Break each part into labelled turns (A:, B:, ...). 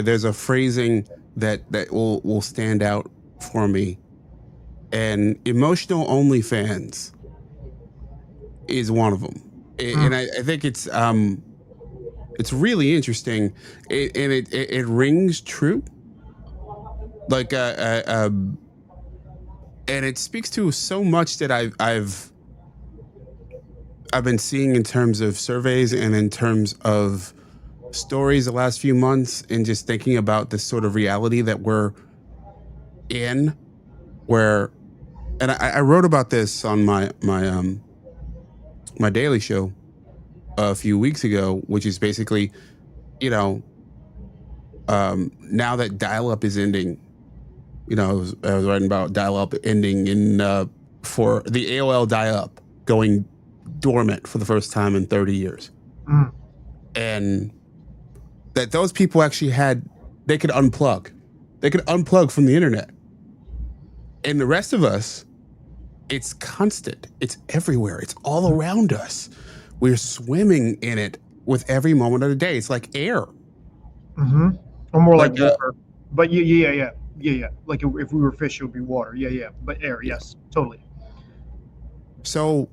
A: There's a phrasing that will stand out for me, and emotional OnlyFans is one of them. And I think it's really interesting, and it rings true. Like and it speaks to so much that I've been seeing in terms of surveys and in terms of stories the last few months, and just thinking about this sort of reality that we're in, where, and I wrote about this on my daily show a few weeks ago, which is basically, you know, now that dial-up is ending, I was writing about dial-up ending in for the AOL dial-up going dormant for the first time in 30 years. And that those people actually they could unplug from the internet. And the rest of us, it's constant. It's everywhere. It's all around us. We're swimming in it with every moment of the day. It's like air.
B: Or more like water. But yeah. Like if we were fish, it would be water. Yeah. But air, yes, totally.
A: So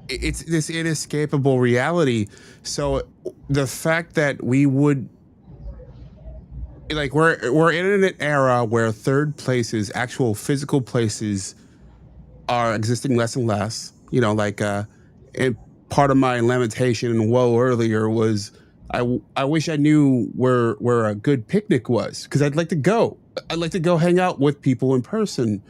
A: it's this inescapable reality. So the fact that we would, like, we're in an era where third places, actual physical places, are existing less and less. Part of my lamentation and woe earlier was I wish I knew where a good picnic was, because I'd like to go. I'd like to go hang out with people in person.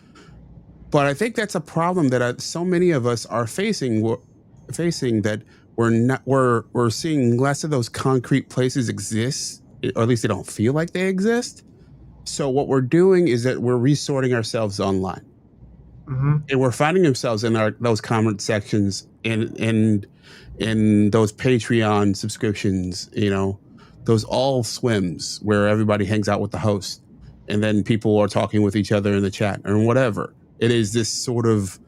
A: But I think that's a problem that so many of us are facing that we're seeing less of those concrete places exist, or at least they don't feel like they exist. So what we're doing is that we're resorting ourselves online. And we're finding ourselves in those comment sections, in those Patreon subscriptions, those all swims where everybody hangs out with the host, and then people are talking with each other in the chat or whatever. It is this sort of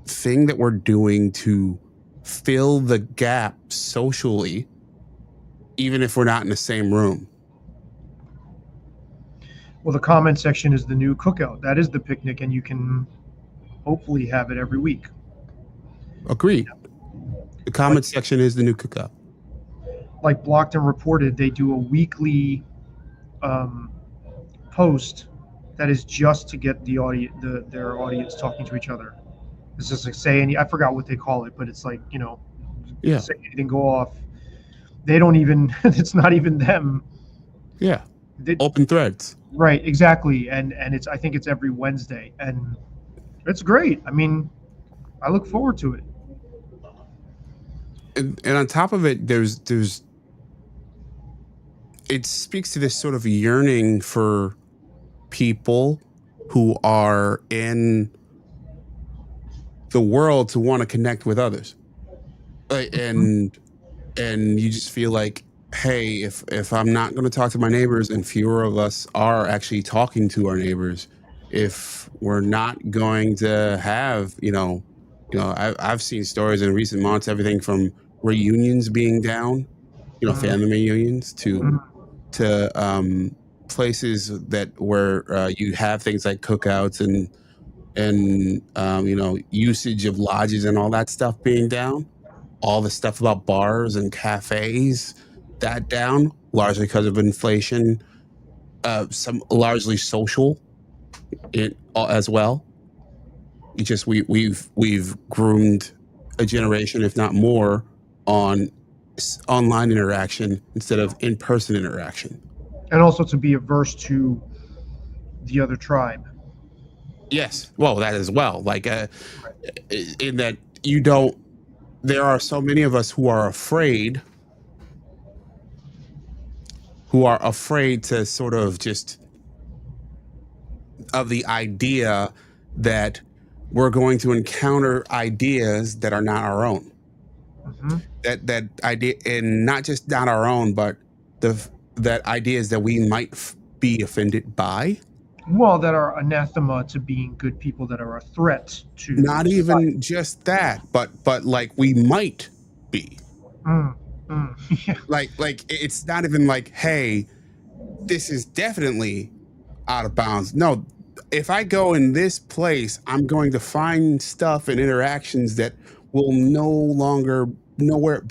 A: thing that we're doing to fill the gap socially, even if we're not in the same room.
B: Well, the comment section is the new cookout. That is the picnic, and you can hopefully have it every week.
A: Agreed. The comment section is the new cookout.
B: Like Blocked and Reported, they do a weekly post that is just to get the audience, their audience talking to each other. It's just like saying, I forgot what they call it, but it's like, say anything, go off. They don't even, it's not even them.
A: Yeah. Open threads.
B: Right, exactly. And I think it's every Wednesday, and it's great. I mean, I look forward to it.
A: And on top of it, it speaks to this sort of yearning for people who are in the world to want to connect with others. And you just feel like, hey, if I'm not going to talk to my neighbors, and fewer of us are actually talking to our neighbors, if we're not going to have, I've seen stories in recent months, everything from reunions being down, family reunions, to places where you have things like cookouts and usage of lodges and all that stuff being down. All the stuff about bars and cafes, that down, largely because of inflation, some largely social as well. It's just we've groomed a generation, if not more, on online interaction instead of in-person interaction.
B: And also to be averse to the other tribe.
A: Yes, well, that as well. Like, in that there are so many of us who are afraid to sort of just of the idea that we're going to encounter ideas that are not our own. That idea, and not just not our own, but that ideas that we might be offended by.
B: Well, that are anathema to being good people, that are a threat to
A: not even just that, but like we might be.
B: Yeah.
A: Like it's not even like, hey, this is definitely out of bounds. No, if I go in this place, I'm going to find stuff and interactions that will no longer nowhere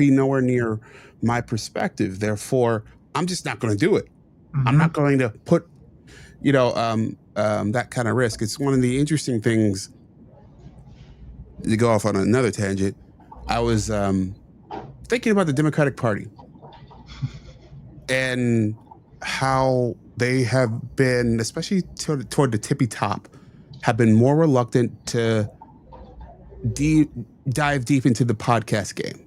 A: near my perspective. Therefore, I'm just not going to do it. I'm
B: Hmm.
A: not going to put, that kind of risk. It's one of the interesting things to go off on another tangent. I was thinking about the Democratic Party and how they have been, especially toward the tippy top, have been more reluctant to de- dive deep into the podcast game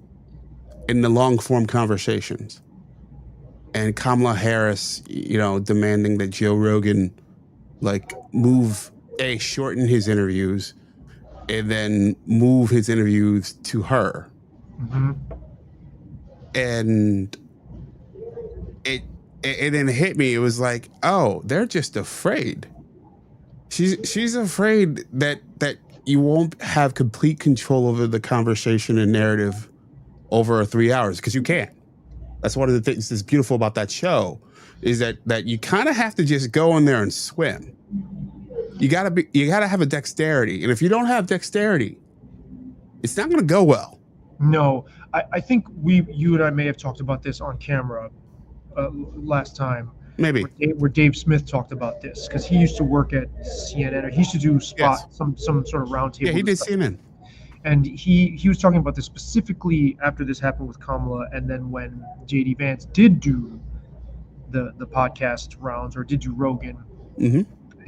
A: in the long form conversations. And Kamala Harris, demanding that Joe Rogan like shorten his interviews and then move his interviews to her.
B: Hmm.
A: And it it then hit me. It was like, oh, they're just afraid. She's afraid that you won't have complete control over the conversation and narrative over 3 hours because you can't. That's one of the things that's beautiful about that show is that you kind of have to just go in there and swim. You gotta have a dexterity, and if you don't have dexterity, it's not going to go well.
B: No, I think you and I may have talked about this on camera last time,
A: Maybe
B: where Dave Smith talked about this because he used to work at CNN, or he used to do
A: yes,
B: some sort of
A: yeah,
B: roundtable
A: he did
B: discussion,
A: CNN.
B: and he was talking about this specifically after this happened with Kamala, and then when JD Vance did do the podcast rounds or did do Rogan,
A: Hmm.
B: and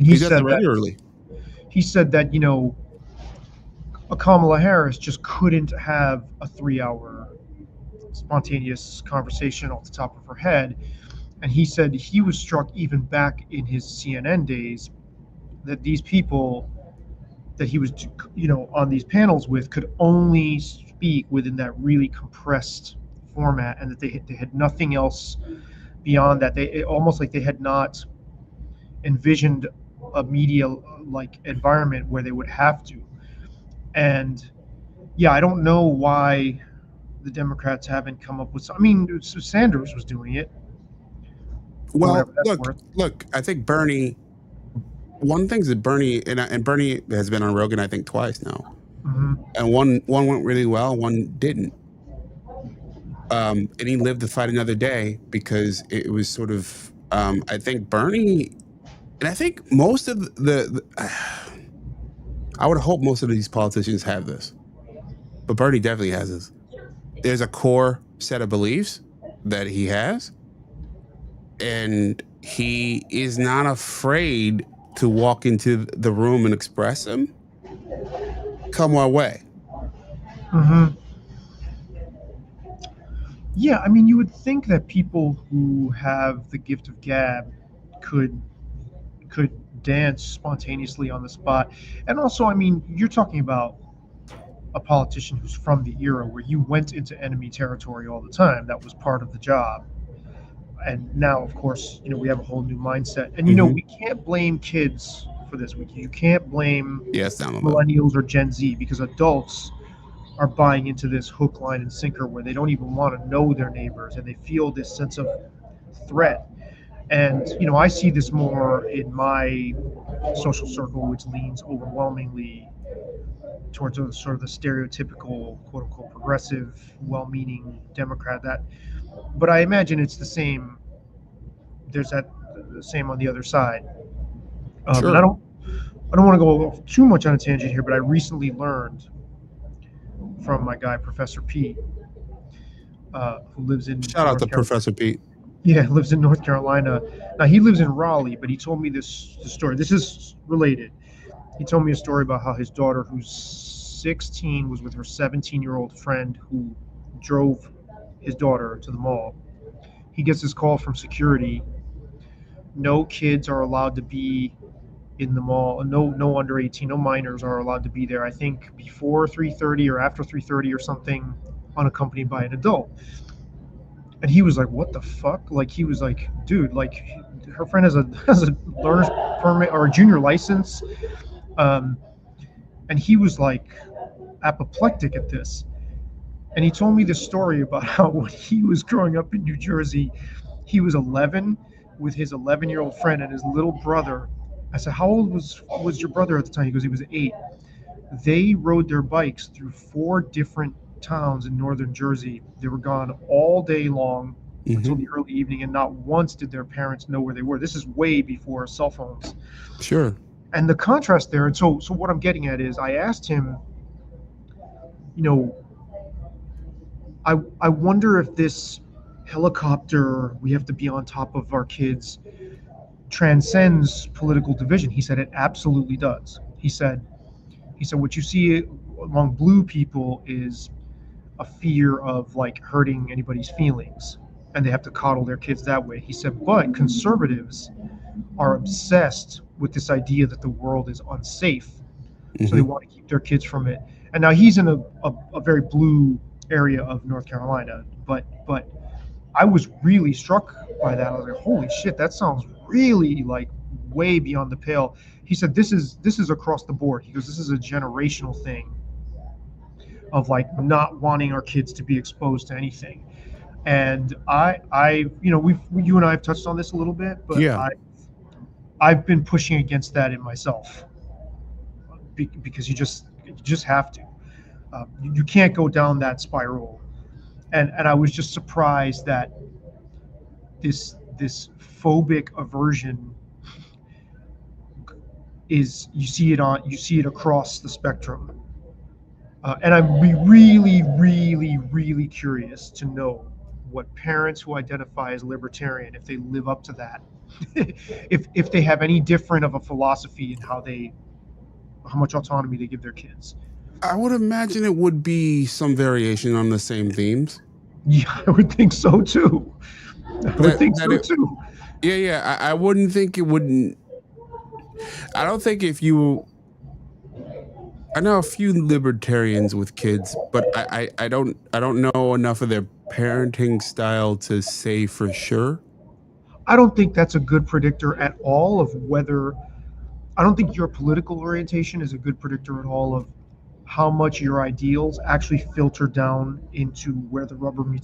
A: He does it regularly.
B: he said that a Kamala Harris just couldn't have a 3 hour spontaneous conversation off the top of her head. And he said he was struck even back in his CNN days that these people that he was, on these panels with could only speak within that really compressed format, and that they had nothing else beyond that. Almost like they had not envisioned a media like environment where they would have to. And yeah, I don't know why the Democrats haven't come up with. I mean, Sanders was doing it for
A: Well,
B: whatever that's
A: look,
B: worth.
A: look. I think Bernie. One thing's that Bernie and Bernie has been on Rogan, I think, twice now,
B: Hmm.
A: and one went really well, one didn't. And he lived to fight another day because it was sort of. I think Bernie, and I think most of I would hope most of these politicians have this, but Bernie definitely has this. There's a core set of beliefs that he has, and he is not afraid to walk into the room and express them. Come our way.
B: Hmm. Yeah, I mean, you would think that people who have the gift of gab could could dance spontaneously on the spot. And also, I mean, you're talking about a politician who's from the era where you went into enemy territory all the time. That was part of the job. And now, of course, we have a whole new mindset. And
A: Mm-hmm.
B: we can't blame kids for this. You can't blame
A: Yes, down the middle.
B: millennials or Gen Z, because adults are buying into this hook, line, and sinker where they don't even want to know their neighbors, and they feel this sense of threat. And I see this more in my social circle, which leans overwhelmingly towards sort of the stereotypical quote unquote progressive, well-meaning Democrat. But I imagine it's the same. There's that the same on the other side. And
A: Sure.
B: I don't want to go off too much on a tangent here, but I recently learned from my guy Professor Pete, who lives in
A: Shout out
B: North
A: to
B: Carolina.
A: Professor Pete.
B: Yeah, lives in North Carolina. Now he lives in Raleigh, but he told me this story. This is related. He told me a story about how his daughter, who's 16, was with her 17-year-old friend who drove his daughter to the mall. He gets this call from security. No kids are allowed to be in the mall. No under 18, no minors are allowed to be there. I think before 3:30 or after 3:30 or something, unaccompanied by an adult. And he was like, "What the fuck?" Like he was like, "Dude, like her friend has a has a learner's permit or a junior license," um, and he was like apoplectic at this. And he told me this story about how when he was growing up in New Jersey, he was 11 with his 11-year-old friend and his little brother. I said, "How old was your brother at the time?" He goes, "He was 8." They rode their bikes through 4 different towns in northern Jersey. They were gone all day long until
A: Hmm.
B: the early evening, and not once did their parents know where they were. This is way before cell phones.
A: Sure.
B: And the contrast there, and so what I'm getting at is I asked him, you know, I wonder if this helicopter, we have to be on top of our kids, transcends political division. He said it absolutely does. He said what you see among blue people is a fear of like hurting anybody's feelings, and they have to coddle their kids that way. He said, but conservatives are obsessed with this idea that the world is unsafe, so they
A: Hmm.
B: want to keep their kids from it. And now he's in a very blue area of North Carolina, but I was really struck by that. I was like, holy shit, that sounds really like way beyond the pale. He said this is across the board. He goes, this is a generational thing of like not wanting our kids to be exposed to anything. And you and I have touched on this a little bit, but
A: Yeah.
B: I've been pushing against that in myself because you just have to. You can't go down that spiral. And I was just surprised that this phobic aversion is you see it across the spectrum. And I'd be really, really, really curious to know what parents who identify as libertarian, if they live up to that, if they have any different of a philosophy in how much autonomy they give their kids.
A: I would imagine it would be some variation on the same themes.
B: Yeah, I would think so too. I would
A: That
B: think
A: that
B: so
A: it
B: too.
A: Yeah, yeah. I wouldn't think it wouldn't. I don't think if you. I know a few libertarians with kids, but I don't know enough of their parenting style to say for sure.
B: I don't think that's a good predictor at all of whether. I don't think your political orientation is a good predictor at all of how much your ideals actually filter down into where the rubber meets